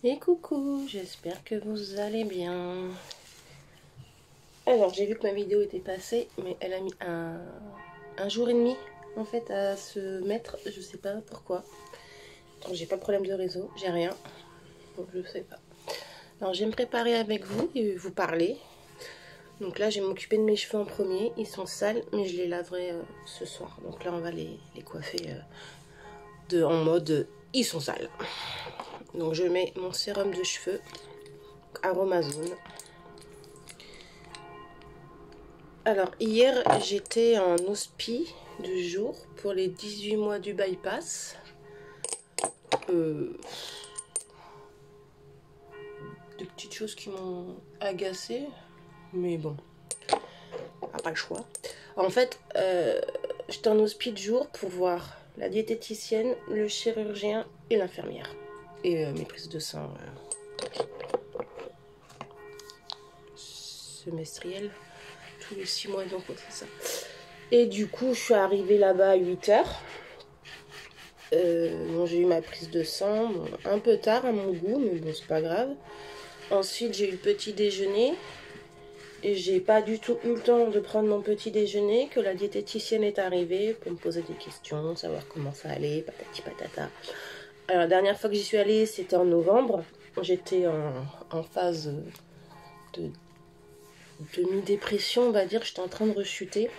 Et coucou, j'espère que vous allez bien. Alors, j'ai vu que ma vidéo était passée, mais elle a mis un jour et demi en fait à se mettre, je sais pas pourquoi. J'ai pas de problème de réseau, j'ai rien, donc je sais pas. Alors, je vais me préparer avec vous et vous parler. Donc là, je vais m'occuper de mes cheveux en premier, ils sont sales, mais je les laverai ce soir. Donc là, on va les coiffer en mode ils sont sales. Donc je mets mon sérum de cheveux Aromazone. Alors hier j'étais en hospi de jour pour les 18 mois du bypass. Des petites choses qui m'ont agacée, mais bon, pas le choix. En fait, j'étais en hospi de jour pour voir la diététicienne, le chirurgien et l'infirmière. Et mes prises de sang semestrielles, tous les 6 mois, donc c'est ça. Et du coup, je suis arrivée là-bas à 8 h. Bon, j'ai eu ma prise de sang, bon, un peu tard à mon goût, mais bon, c'est pas grave. Ensuite, j'ai eu le petit déjeuner. Et j'ai pas du tout eu le temps de prendre mon petit déjeuner, que la diététicienne est arrivée pour me poser des questions, savoir comment ça allait, patati patata. Alors, la dernière fois que j'y suis allée, c'était en novembre. J'étais en phase de demi-dépression, on va dire. J'étais en train de rechuter.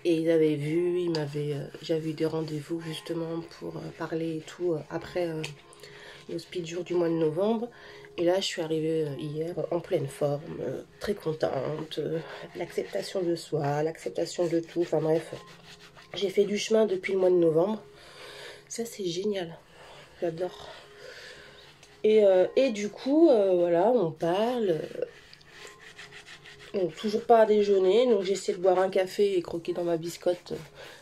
Et ils avaient vu, j'avais eu des rendez-vous justement pour parler et tout après le speed jour du mois de novembre. Et là, je suis arrivée hier en pleine forme, très contente. L'acceptation de soi, l'acceptation de tout. Enfin bref, j'ai fait du chemin depuis le mois de novembre. Ça, c'est génial. J'adore. Et du coup, voilà, on parle. Donc, toujours pas à déjeuner, donc j'essaie de boire un café et croquer dans ma biscotte.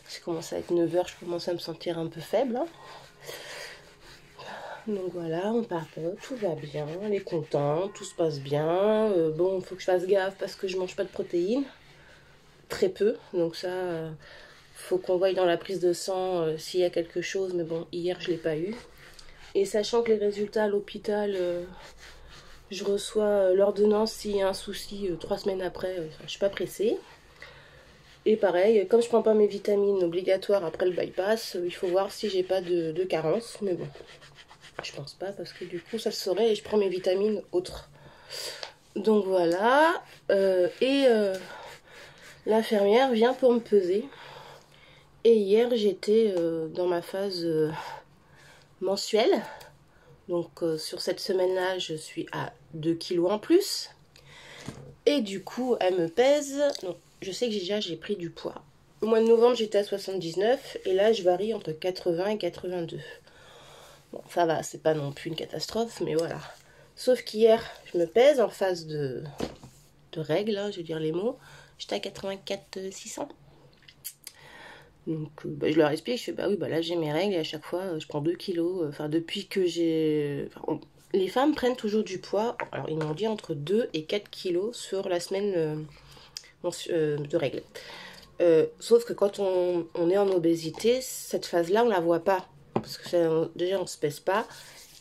C'est commencé à être 9 h, je commence à me sentir un peu faible. Hein. Donc voilà, on papote, tout va bien, elle est contente, tout se passe bien. Bon, il faut que je fasse gaffe parce que je mange pas de protéines, très peu. Donc ça, faut qu'on voie dans la prise de sang s'il y a quelque chose. Mais bon, hier je l'ai pas eu. Et sachant que les résultats à l'hôpital, je reçois l'ordonnance s'il y a un souci 3 semaines après. Je suis pas pressée. Et pareil, comme je prends pas mes vitamines obligatoires après le bypass, il faut voir si j'ai pas de carence. Mais bon, je pense pas parce que du coup ça se saurait et je prends mes vitamines autres. Donc voilà. L'infirmière vient pour me peser. Et hier j'étais dans ma phase mensuelle. Donc sur cette semaine-là je suis à 2 kilos en plus. Et du coup elle me pèse. Donc, je sais que j'ai pris du poids. Au mois de novembre j'étais à 79 et là je varie entre 80 et 82. Bon ça va, c'est pas non plus une catastrophe, mais voilà. Sauf qu'hier je me pèse en phase de règles, hein, je vais dire les mots. J'étais à 84 600. Donc bah, je leur explique, je fais bah oui, bah là j'ai mes règles et à chaque fois je prends 2 kilos. Enfin depuis que j'ai... Enfin, les femmes prennent toujours du poids, alors ils m'ont dit entre 2 et 4 kilos sur la semaine de règles. Sauf que quand on est en obésité, cette phase-là on la voit pas. Parce que déjà on se pèse pas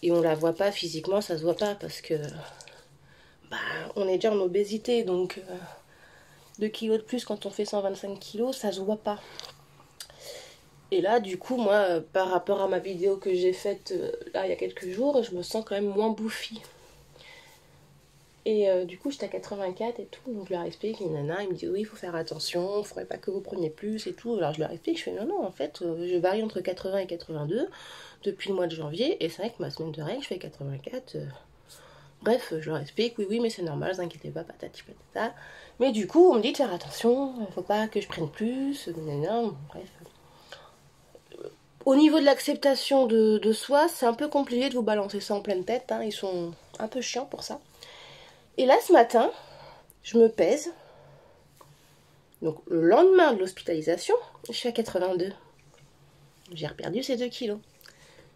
et on la voit pas physiquement, ça se voit pas parce que bah, on est déjà en obésité. Donc 2 kilos de plus quand on fait 125 kilos, ça se voit pas. Et là, du coup, moi, par rapport à ma vidéo que j'ai faite là il y a quelques jours, je me sens quand même moins bouffie. Et du coup, j'étais à 84 et tout, donc je leur explique, une nana, il me dit oui, il faut faire attention, il ne faudrait pas que vous preniez plus et tout. Alors je leur explique, je fais non, en fait, je varie entre 80 et 82 depuis le mois de janvier, et c'est vrai que ma semaine de règle, je fais 84. Bref, je leur explique, oui, mais c'est normal, ne vous inquiétez pas, patati patata. Mais du coup, on me dit de faire attention, il ne faut pas que je prenne plus, non, bref. Au niveau de l'acceptation de soi, c'est un peu compliqué de vous balancer ça en pleine tête, hein, ils sont un peu chiants pour ça. Et là, ce matin, je me pèse. Donc, le lendemain de l'hospitalisation, je suis à 82. J'ai reperdu ces 2 kilos.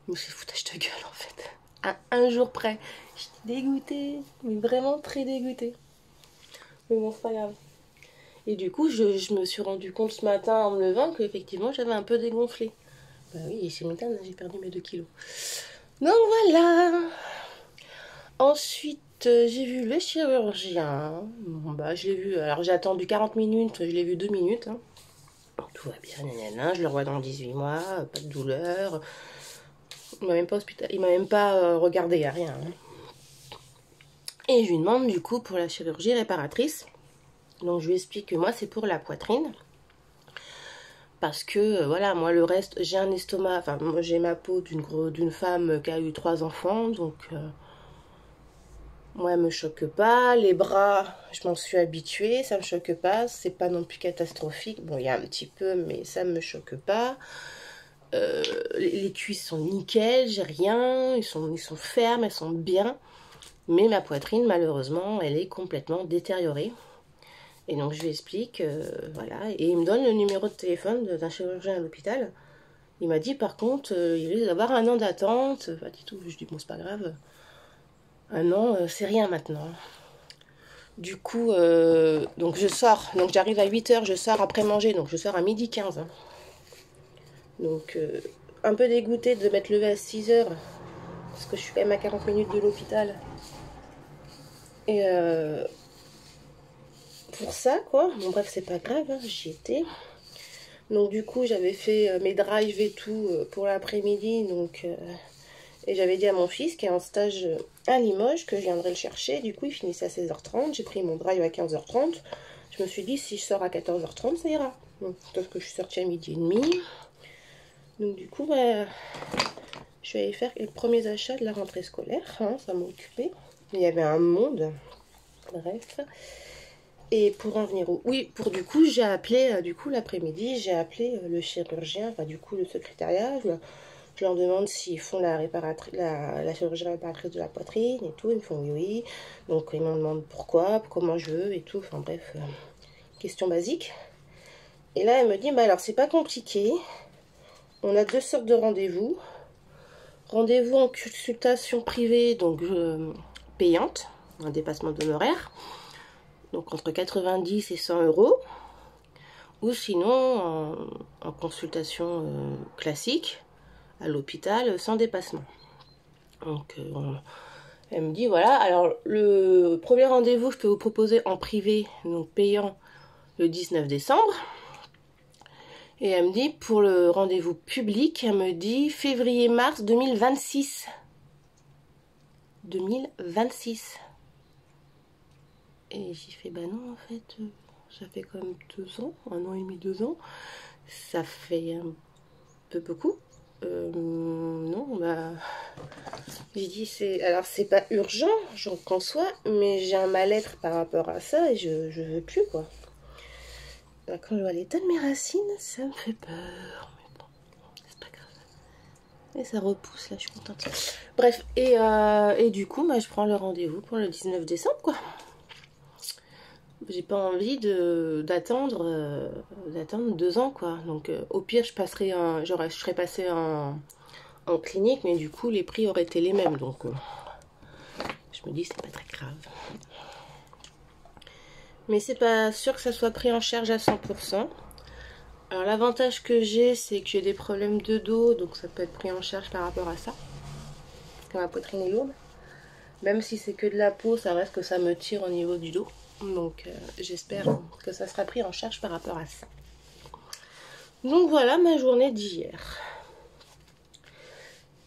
Mais c'est foutage de gueule, en fait. À un jour près. J'étais dégoûtée, mais vraiment très dégoûtée. Mais bon, c'est pas grave. Et du coup, je me suis rendu compte ce matin en me levant qu'effectivement, j'avais un peu dégonflé. Bah oui, c'est m'étonne, j'ai perdu mes 2 kilos. Donc voilà. Ensuite, j'ai vu le chirurgien. Bon, bah, je l'ai vu. Alors, j'ai attendu 40 minutes, je l'ai vu 2 minutes. Hein. Tout va bien, nanana. Je le revois dans 18 mois, pas de douleur. Il m'a même pas il m'a même pas regardé, à rien. Hein. Et je lui demande du coup pour la chirurgie réparatrice. Donc, je lui explique que moi, c'est pour la poitrine. Parce que, voilà, moi, le reste, j'ai un estomac. Enfin, moi, j'ai ma peau d'une femme qui a eu 3 enfants. Donc... moi, elle me choque pas. Les bras, je m'en suis habituée, ça me choque pas. C'est pas non plus catastrophique. Bon, il y a un petit peu, mais ça me choque pas. Les cuisses sont nickel, j'ai rien. Ils sont fermes, elles sont bien. Mais ma poitrine, malheureusement, elle est complètement détériorée. Et donc, je lui explique, voilà. Et il me donne le numéro de téléphone d'un chirurgien à l'hôpital. Il m'a dit, par contre, il risque d'avoir 1 an d'attente. Pas du tout. Je dis, bon, c'est pas grave. 1 an, c'est rien maintenant. Du coup, donc je sors. Donc j'arrive à 8 h, je sors après manger. Donc je sors à 12h15. Hein. Donc un peu dégoûtée de m'être levée à 6 h. Parce que je suis quand même à 40 minutes de l'hôpital. Et pour ça, quoi. Bon bref, c'est pas grave, hein, j'y étais. Donc du coup, j'avais fait mes drives et tout pour l'après-midi. Donc... et j'avais dit à mon fils qui est en stage à Limoges que je viendrais le chercher. Du coup, il finissait à 16h30. J'ai pris mon drive à 15h30. Je me suis dit, si je sors à 14h30, ça ira. Donc, sauf que je suis sortie à 12h30. Donc, du coup, bah, je suis allée faire les premiers achats de la rentrée scolaire. Hein, ça m'a occupée. Il y avait un monde. Bref. Et pour en venir au... Oui, pour du coup, j'ai appelé, du coup, l'après-midi, j'ai appelé le chirurgien, enfin, du coup, le secrétariat. Je leur demande s'ils font la chirurgie réparatrice de la poitrine et tout. Ils me font oui, oui. Donc, ils me demandent pourquoi, comment je veux et tout. Enfin, bref, question basique. Et là, elle me dit, bah alors, c'est pas compliqué. On a 2 sortes de rendez-vous. Rendez-vous en consultation privée, donc payante, un dépassement d'honoraires. Donc, entre 90 et 100 €. Ou sinon, en consultation classique, à l'hôpital, sans dépassement. Donc, elle me dit, voilà, alors le premier rendez-vous, je peux vous proposer en privé, donc payant, le 19 décembre. Et elle me dit, pour le rendez-vous public, elle me dit février-mars 2026. 2026. Et j'ai fait, bah non, en fait, ça fait quand même 2 ans, 1 an et demi, 2 ans. Ça fait un peu beaucoup. Non, bah... J'ai dit, alors c'est pas urgent, j'en conçois, mais j'ai un mal-être par rapport à ça et je veux plus, quoi. Bah, quand je vois l'état de mes racines, ça me fait peur. Mais bon, c'est pas grave. Et ça repousse, là, je suis contente. Bref, et du coup, bah, je prends le rendez-vous pour le 19 décembre, quoi. J'ai pas envie d'attendre 2 ans, quoi. Donc, au pire, je serais passée en clinique, mais du coup, les prix auraient été les mêmes. Donc, je me dis, c'est pas très grave. Mais c'est pas sûr que ça soit pris en charge à 100%. Alors, l'avantage que j'ai, c'est que j'ai des problèmes de dos, donc ça peut être pris en charge par rapport à ça. Parce que ma poitrine est lourde. Même si c'est que de la peau, ça reste que ça me tire au niveau du dos. Donc, j'espère que ça sera pris en charge par rapport à ça. Donc, voilà ma journée d'hier.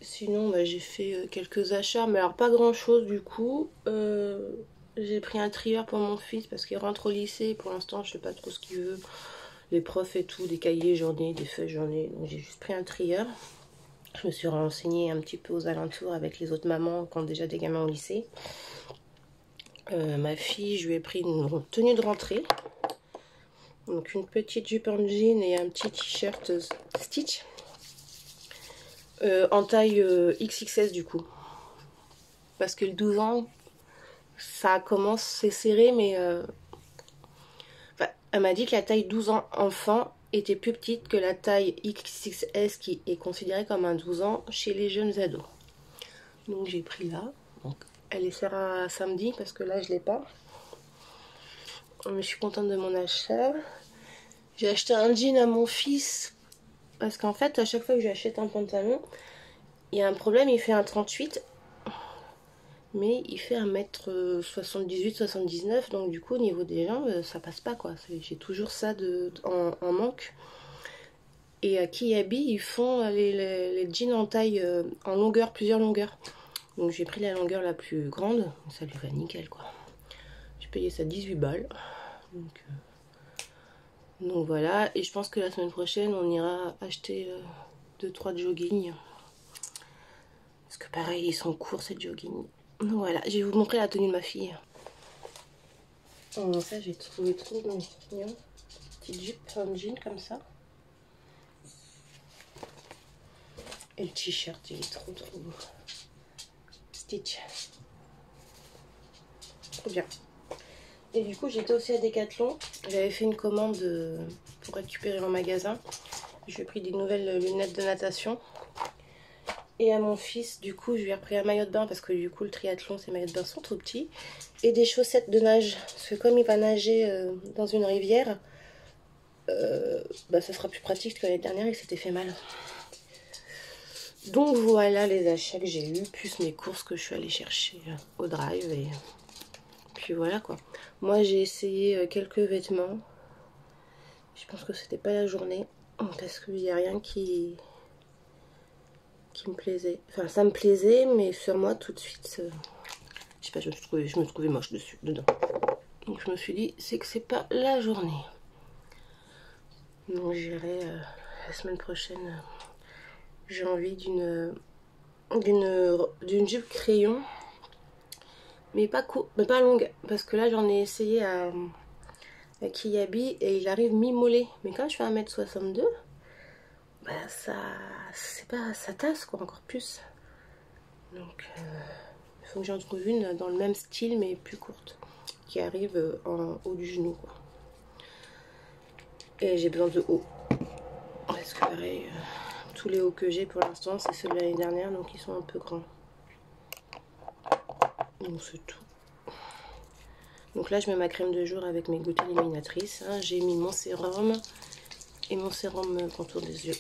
Sinon, bah, j'ai fait quelques achats, mais alors pas grand chose du coup. J'ai pris un trieur pour mon fils parce qu'il rentre au lycée. Pour l'instant, je sais pas trop ce qu'il veut. Les profs et tout, des cahiers j'en ai, des feuilles j'en ai. Donc j'ai juste pris un trieur. Je me suis renseignée un petit peu aux alentours avec les autres mamans qui ont déjà des gamins au lycée. Ma fille, je lui ai pris une tenue de rentrée. Donc une petite jupe en jean et un petit t-shirt Stitch. En taille XXS du coup. Parce que le 12 ans, ça commence, c'est serré, mais... Enfin, elle m'a dit que la taille 12 ans enfant était plus petite que la taille XXS qui est considérée comme un 12 ans chez les jeunes ados. Donc j'ai pris là. Donc, elle essaiera samedi parce que là je l'ai pas. Mais je suis contente de mon achat. J'ai acheté un jean à mon fils parce qu'en fait à chaque fois que j'achète un pantalon, il y a un problème, il fait un 38. Mais il fait 1m78-79, donc du coup au niveau des jambes ça passe pas quoi. J'ai toujours ça en manque. Et à Kiabi ils font les jeans en taille en longueur, plusieurs longueurs. Donc j'ai pris la longueur la plus grande, ça lui va nickel quoi. J'ai payé ça 18 balles. Donc voilà, et je pense que la semaine prochaine on ira acheter 2-3 jogging. Parce que pareil ils sont courts ces jogging. Donc voilà, je vais vous montrer la tenue de ma fille. Oh, ça j'ai trouvé trop mignon. Petite jupe en jean comme ça. Et le t-shirt il est trop beau. Stitch. Trop bien. Et du coup j'étais aussi à Decathlon. J'avais fait une commande pour récupérer en magasin. J'ai pris des nouvelles lunettes de natation. Et à mon fils du coup je lui ai repris un maillot de bain parce que du coup le triathlon ces maillots de bain sont trop petits. Et des chaussettes de nage. Parce que comme il va nager dans une rivière, ça sera plus pratique que l'année dernière il s'était fait mal. Donc voilà les achats que j'ai eu, plus mes courses que je suis allée chercher au drive. Et puis voilà quoi. Moi j'ai essayé quelques vêtements. Je pense que c'était pas la journée. Parce qu'il n'y a rien qui me plaisait. Enfin ça me plaisait mais sur moi tout de suite. Je sais pas, je me trouvais moche dedans. Donc je me suis dit c'est que c'est pas la journée. Donc j'irai la semaine prochaine. J'ai envie d'une jupe crayon, mais pas longue, parce que là j'en ai essayé à Kiabi et il arrive mi-mollet. Mais quand je fais 1m62, bah ça tasse quoi, encore plus. Donc il faut que j'en trouve une dans le même style mais plus courte, qui arrive en haut du genou quoi. Et j'ai besoin de haut, parce que pareil, tous les hauts que j'ai pour l'instant c'est ceux de l'année dernière, donc ils sont un peu grands. Donc c'est tout. Donc là je mets ma crème de jour avec mes gouttes éliminatrices. Hein. J'ai mis mon sérum et mon sérum contour des yeux.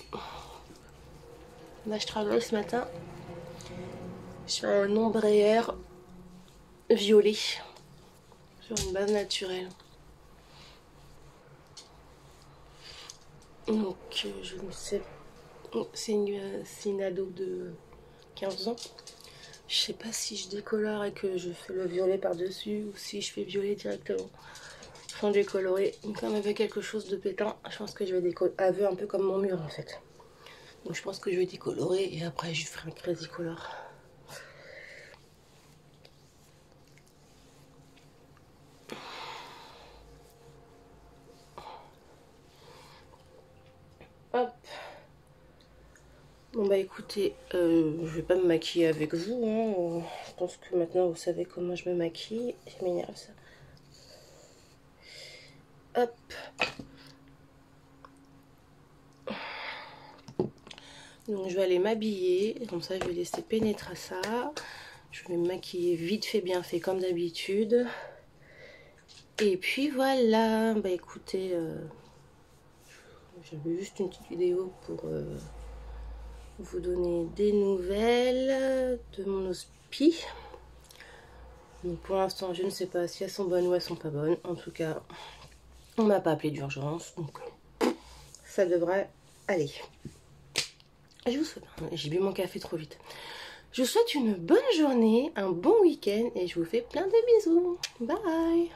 Là je travaille ce matin. Je fais un ombre et air violet sur une base naturelle. Donc je ne sais, c'est une ado de 15 ans. Je sais pas si je décolore et que je fais le violet par dessus ou si je fais violet directement sans décolorer. Comme avec quelque chose de pétant, je pense que je vais décolorer, un peu comme mon mur en fait. Donc je pense que je vais décolorer et après je ferai un crazy color. Hop. Bon bah écoutez, je vais pas me maquiller avec vous. Hein. Je pense que maintenant vous savez comment je me maquille. Ça m'énerve ça. Hop. Donc je vais aller m'habiller. Comme ça je vais laisser pénétrer ça. Je vais me maquiller vite fait bien fait comme d'habitude. Et puis voilà. Bah écoutez, j'avais juste une petite vidéo pour vous donner des nouvelles de mon hospi. Donc pour l'instant je ne sais pas si elles sont bonnes ou elles sont pas bonnes. En tout cas on m'a pas appelé d'urgence, donc ça devrait aller. Je vous souhaite, j'ai bu mon café trop vite. Je vous souhaite une bonne journée, un bon week-end et je vous fais plein de bisous. Bye.